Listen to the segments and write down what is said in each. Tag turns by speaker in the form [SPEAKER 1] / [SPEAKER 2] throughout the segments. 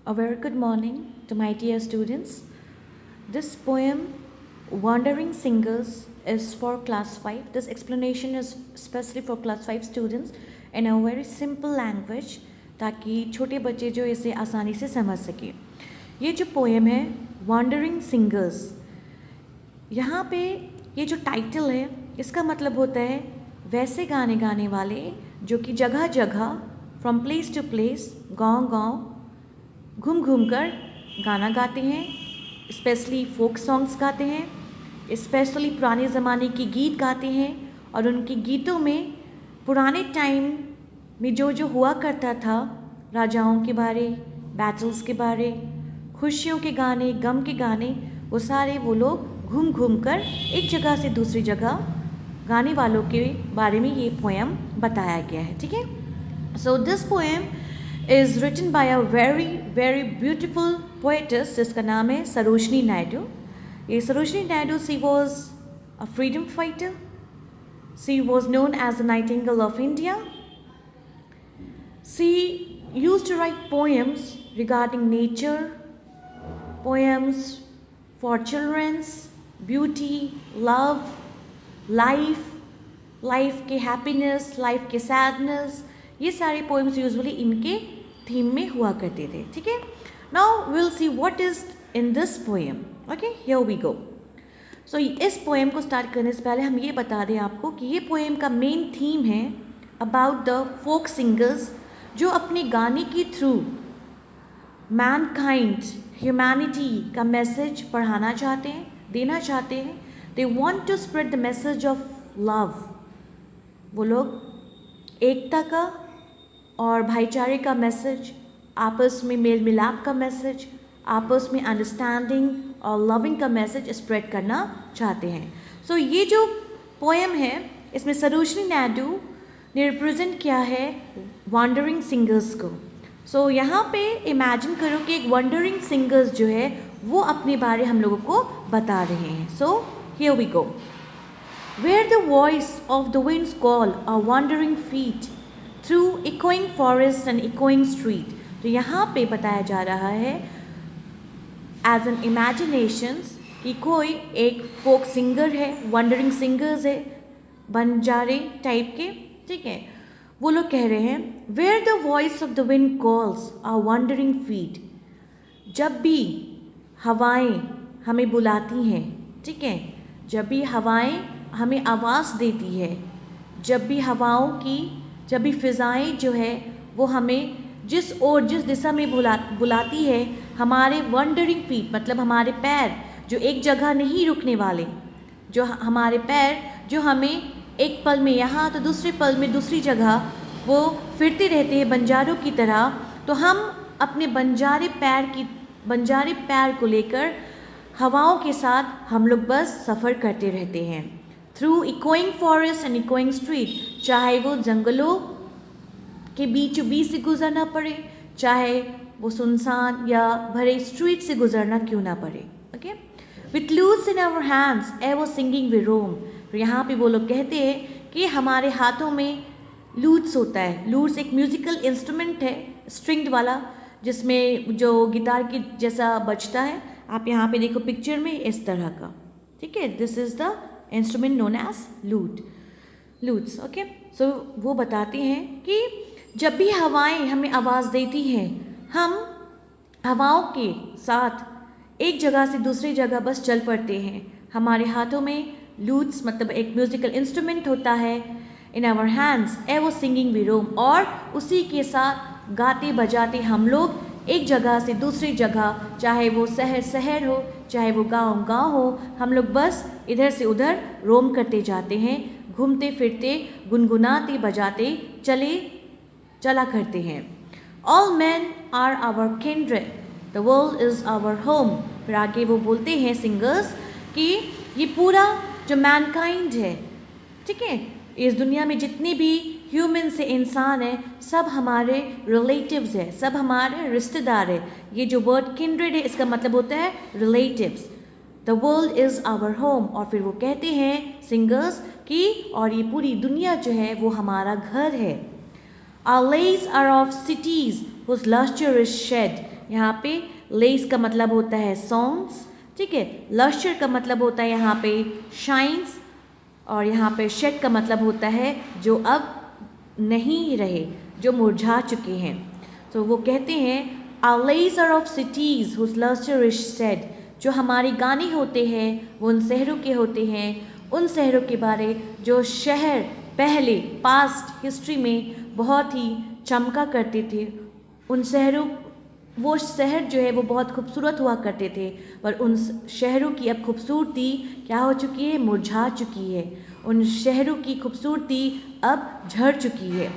[SPEAKER 1] A very good morning to my dear students. This poem, Wandering Singers, is for class 5. This explanation is especially for class 5 students in a very simple language ताकि छोटे बच्चे जो इसे आसानी से समझ सकें. ये जो पोएम है वॉन्डरिंग सिंगर्स, यहाँ पे ये जो टाइटल है इसका मतलब होता है वैसे गाने गाने वाले जो कि जगह जगह फ्रॉम प्लेस टू प्लेस, गांव गांव घूम घूम कर गाना गाते हैं. स्पेशली फोक सॉन्ग्स गाते हैं, स्पेशली पुराने ज़माने के गीत गाते हैं. और उनके गीतों में पुराने टाइम में जो जो हुआ करता था, राजाओं के बारे, बैटल्स के बारे, खुशियों के गाने, गम के गाने, वो सारे वो लोग घूम घूम कर एक जगह से दूसरी जगह गाने वालों के बारे में ये पोएम बताया गया है. ठीक है. So this poem is written by a very beautiful poetess जिसका नाम है सरोजनी नायडू. ये Sarojini Naidu, she was a freedom fighter. She was known as the Nightingale of India. She used to write poems regarding nature, poems for children's, beauty, love, life के happiness, life के sadness, ये सारे poems usually इनके theme में हुआ करते थे. ठीक है. Now will see what is in this poem. Okay, here we go. So इस पोएम को स्टार्ट करने से पहले हम ये बता दें आपको कि ये पोएम का मेन थीम है अबाउट द फोक सिंगर्स जो अपने गाने के थ्रू मैनकाइंड, ह्यूमैनिटी का मैसेज पढ़ाना चाहते हैं, देना चाहते हैं. They want to spread the message of love. वो लोग एकता का और भाईचारे का मैसेज, आपस में मेल मिलाप का मैसेज, आपस में अंडरस्टैंडिंग और लविंग का मैसेज स्प्रेड करना चाहते हैं. सो ये जो पोएम है इसमें सरोजनी नायडू ने रिप्रेजेंट किया है वॉन्डरिंग सिंगर्स को. सो यहाँ पे इमेजिन करो कि एक वॉन्डरिंग सिंगर्स जो है वो अपने बारे हम लोगों को बता रहे हैं. So here we go. Where the voice of the winds call our wandering feet through echoing forest and echoing street. तो यहाँ पे बताया जा रहा है as an imaginations कि कोई एक फोक सिंगर है, वंडरिंग सिंगर्स है, बंजारे टाइप के. ठीक है. वो लोग कह रहे हैं Where the voice of the wind calls our wandering feet. जब भी हवाएं हमें बुलाती हैं, ठीक है, जब भी हवाएं हमें आवाज़ देती है, जब भी हवाओं की, जब भी फ़िज़ाएँ जो है वो हमें जिस ओर, जिस दिशा में बुलाती है, हमारे वंडरिंग फीट मतलब हमारे पैर जो एक जगह नहीं रुकने वाले, जो हमारे पैर जो हमें एक पल में यहाँ तो दूसरे पल में दूसरी जगह वो फिरते रहते हैं बंजारों की तरह. तो हम अपने बंजारे पैर को लेकर हवाओं के साथ हम लोग बस सफ़र करते रहते हैं. Through echoing forest and echoing street, चाहे वो जंगलों के बीचों बीच से गुजरना पड़े, चाहे वो सुनसान या भरे स्ट्रीट से गुजरना क्यों ना पड़े. Okay. With lutes in our hands ever singing we roam. तो यहाँ पे वो लोग कहते हैं कि हमारे हाथों में लूट्स होता है. लूट्स एक म्यूज़िकल इंस्ट्रूमेंट है, स्ट्रिंग्ड वाला, जिसमें जो गिटार की जैसा बजता है. आप यहाँ पे देखो पिक्चर में इस तरह का. ठीक है. This is the instrument known as lutes. Okay. So वो बताते हैं कि जब भी हवाएं हमें आवाज़ देती हैं, हम हवाओं के साथ एक जगह से दूसरी जगह बस चल पड़ते हैं. हमारे हाथों में लूट्स मतलब एक म्यूज़िकल इंस्ट्रूमेंट होता है. In our hands ever singing we roam, और उसी के साथ गाते बजाते हम लोग एक जगह से दूसरी जगह, चाहे वो शहर हो, चाहे वो गांव हो, हम लोग बस इधर से उधर रोम करते जाते हैं, घूमते फिरते, गुनगुनाते बजाते चला करते हैं. All men are our kindred, the world is our home. फिर आगे वो बोलते हैं सिंगर्स कि ये पूरा जो मैनकाइंड है, ठीक है, इस दुनिया में जितने भी ह्यूमन से इंसान है, सब हमारे रिलेटिव्स है, सब हमारे रिश्तेदार है. ये जो वर्ड किंड्रेड है इसका मतलब होता है relatives. The world is our home. और फिर वो कहते हैं सिंगर्स कि और ये पूरी दुनिया जो है वो हमारा घर है. Our lays are of cities whose luster is shed यहाँ पे लेस का मतलब होता है सॉन्ग्स, ठीक है। लश्चर का मतलब होता है यहाँ पे शाइन्स, और यहाँ पे शेड का मतलब होता है जो अब नहीं रहे, जो मुरझा चुके हैं। तो वो कहते हैं a legend of cities whose lustre is shed, जो हमारे गाने होते हैं वो उन शहरों के होते हैं, उन शहरों के बारे जो शहर पहले पास्ट हिस्ट्री में बहुत ही चमका करते थे। उन शहरों, वो शहर जो है वो बहुत खूबसूरत हुआ करते थे, पर उन शहरों की अब खूबसूरती क्या हो चुकी है, मुरझा चुकी है। उन शहरों की खूबसूरती अब झड़ चुकी है।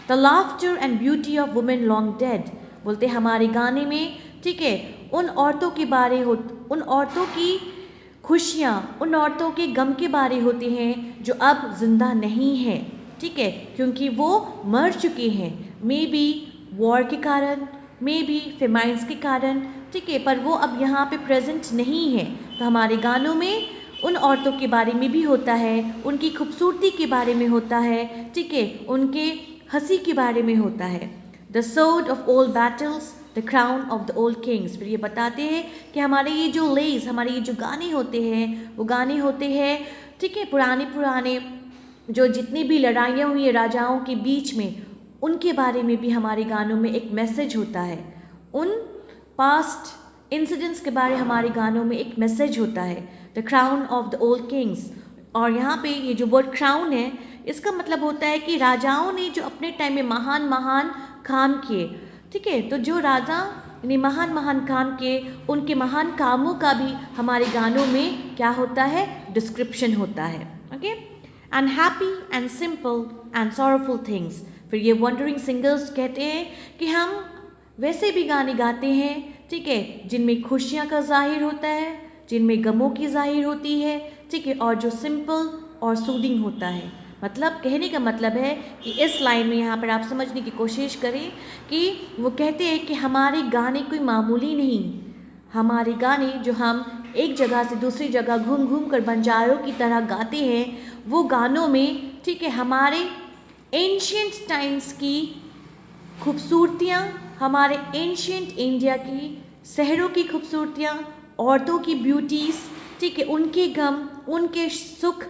[SPEAKER 1] The laughter and beauty of women long dead, बोलते हमारे गाने में, ठीक है, उन औरतों के बारे हो, उन औरतों की खुशियाँ, उन औरतों के गम के बारे होते हैं जो अब जिंदा नहीं है, ठीक है, क्योंकि वो मर चुके हैं, मे बी वॉर के कारण, मे बी फेमाइन्स के कारण, ठीक है, पर वो अब यहाँ पे प्रेजेंट नहीं है। तो हमारे गानों में उन औरतों के बारे में भी होता है, उनकी खूबसूरती के बारे में होता है, ठीक है, उनके हंसी के बारे में होता है। The sword of old battles, the crown of the old Kings. फिर ये बताते हैं कि हमारे ये जो लेस, हमारे ये जो गाने होते हैं वो गाने होते हैं, ठीक है, पुराने जो जितनी भी लड़ाइयाँ हुई हैं राजाओं के बीच में, उनके बारे में भी हमारे गानों में एक मैसेज होता है। उन पास्ट इंसिडेंट्स के बारे हमारे गानों में एक मैसेज होता है। The crown of the old Kings, और यहाँ पे ये जो वर्ड क्राउन है इसका मतलब होता है कि राजाओं ने जो अपने टाइम में महान महान काम किए, ठीक है, तो जो राजा ने महान महान काम किए, उनके महान कामों का भी हमारे गानों में क्या होता है, डिस्क्रिप्शन होता है। Okay, and happy and simple and sorrowful things. फिर ये वंडरिंग सिंगर्स कहते हैं कि हम वैसे भी गाने गाते हैं, ठीक है, जिनमें खुशियाँ का जाहिर होता है, जिनमें गमों की जाहिर होती है, ठीक है, और जो सिंपल और सूदिंग होता है। मतलब कहने का मतलब है कि इस लाइन में यहाँ पर आप समझने की कोशिश करें कि वो कहते हैं कि हमारे गाने कोई मामूली नहीं, हमारे गाने जो हम एक जगह से दूसरी जगह घूम घूम कर बंजारों की तरह गाते हैं, वो गानों में, ठीक है, हमारे एंशियंट टाइम्स की खूबसूरतियाँ, हमारे एंशियंट इंडिया की शहरों की खूबसूरतियाँ, औरतों की ब्यूटीज़, ठीक है, उनके गम, उनके सुख,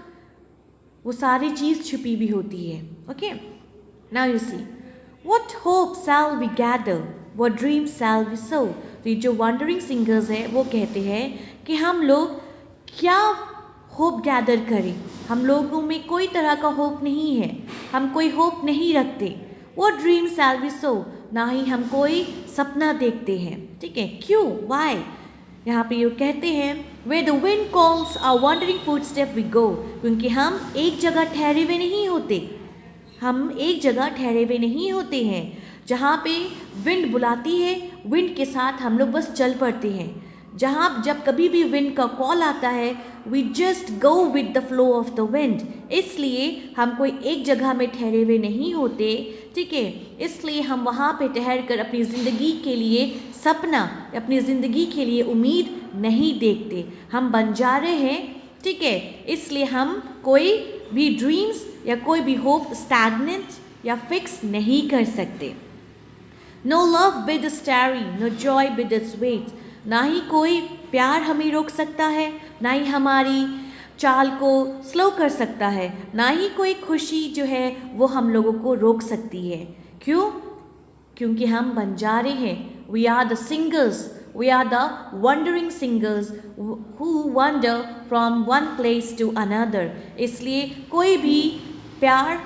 [SPEAKER 1] वो सारी चीज़ छुपी हुई होती है। Okay, now you see what hope shall we gather, what dream shall we sow. तो ये जो वंडरिंग सिंगर्स हैं वो कहते हैं कि हम लोग क्या होप गैदर करें, हम लोगों में कोई तरह का होप नहीं है, हम कोई होप नहीं रखते। व्हाट ड्रीम शैल वी सो, ना ही हम कोई सपना देखते हैं, ठीक है, क्यों, वाई। यहाँ पे ये कहते हैं where the wind calls our wandering footstep we go, क्योंकि हम एक जगह ठहरे हुए नहीं होते, हम एक जगह ठहरे हुए नहीं होते हैं। जहाँ पे विंड बुलाती है, विंड के साथ हम लोग बस चल पड़ते हैं। जहाँ जब कभी भी विंड का कॉल आता है, we just go with the flow of the wind. इसलिए हम कोई एक जगह में ठहरे हुए नहीं होते, ठीक है, इसलिए हम वहाँ पे ठहर कर अपनी ज़िंदगी के लिए सपना, अपनी ज़िंदगी के लिए उम्मीद नहीं देखते, हम बंजारे हैं, ठीक है, इसलिए हम कोई भी ड्रीम्स या कोई भी होप स्टैग्नेंट या फिक्स नहीं कर सकते। No love bid starry, no joy bid its wait, ना ही कोई प्यार हमें रोक सकता है, ना ही हमारी चाल को स्लो कर सकता है, ना ही कोई खुशी जो है वो हम लोगों को रोक सकती है। क्यों? क्योंकि हम बंजारे हैं। We are the singers, we are the wandering singers who wander from one place to another. इसलिए कोई भी प्यार,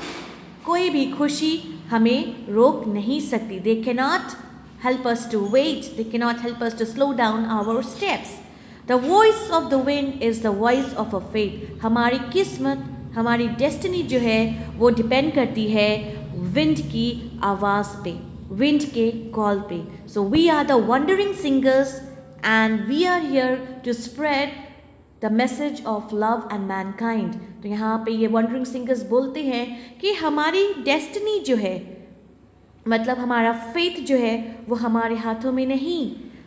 [SPEAKER 1] कोई भी खुशी हमें रोक नहीं सकती। They cannot help us to wait, they cannot help us to slow down our steps. The voice of the wind is the voice of a fate. हमारी किस्मत, हमारी डेस्टिनी जो है वो डिपेंड करती है विंड की आवाज़ पे, विंड के कॉल पे। So we are the wandering singers and we are here to spread the message of love and mankind. तो यहाँ पे ये wandering singers बोलते हैं कि हमारी डेस्टिनी जो है, मतलब हमारा फेथ जो है वो हमारे हाथों में नहीं।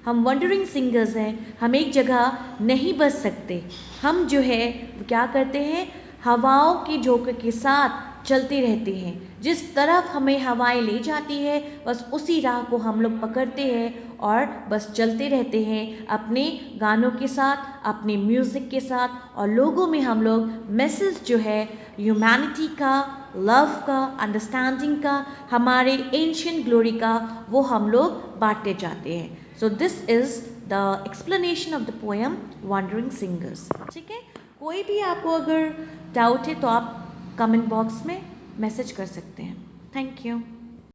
[SPEAKER 1] हम वंडरिंग सिंगर्स हैं, हम एक जगह नहीं बस सकते। हम जो है वो क्या करते हैं, हवाओं के झोंके के साथ चलते रहते हैं, जिस तरफ हमें हवाएं ले जाती है बस उसी राह को हम लोग पकड़ते हैं और बस चलते रहते हैं अपने गानों के साथ, अपने म्यूज़िक के साथ, और लोगों में हम लोग मैसेज जो है ह्यूमैनिटी का, लव का, अंडरस्टैंडिंग का, हमारे एंशिएंट ग्लोरी का, वो हम लोग बांटते जाते हैं. So this is the explanation of the poem wandering singers. ठीक है, कोई भी आपको अगर डाउट है तो आप कमेंट बॉक्स में मैसेज कर सकते हैं. Thank you.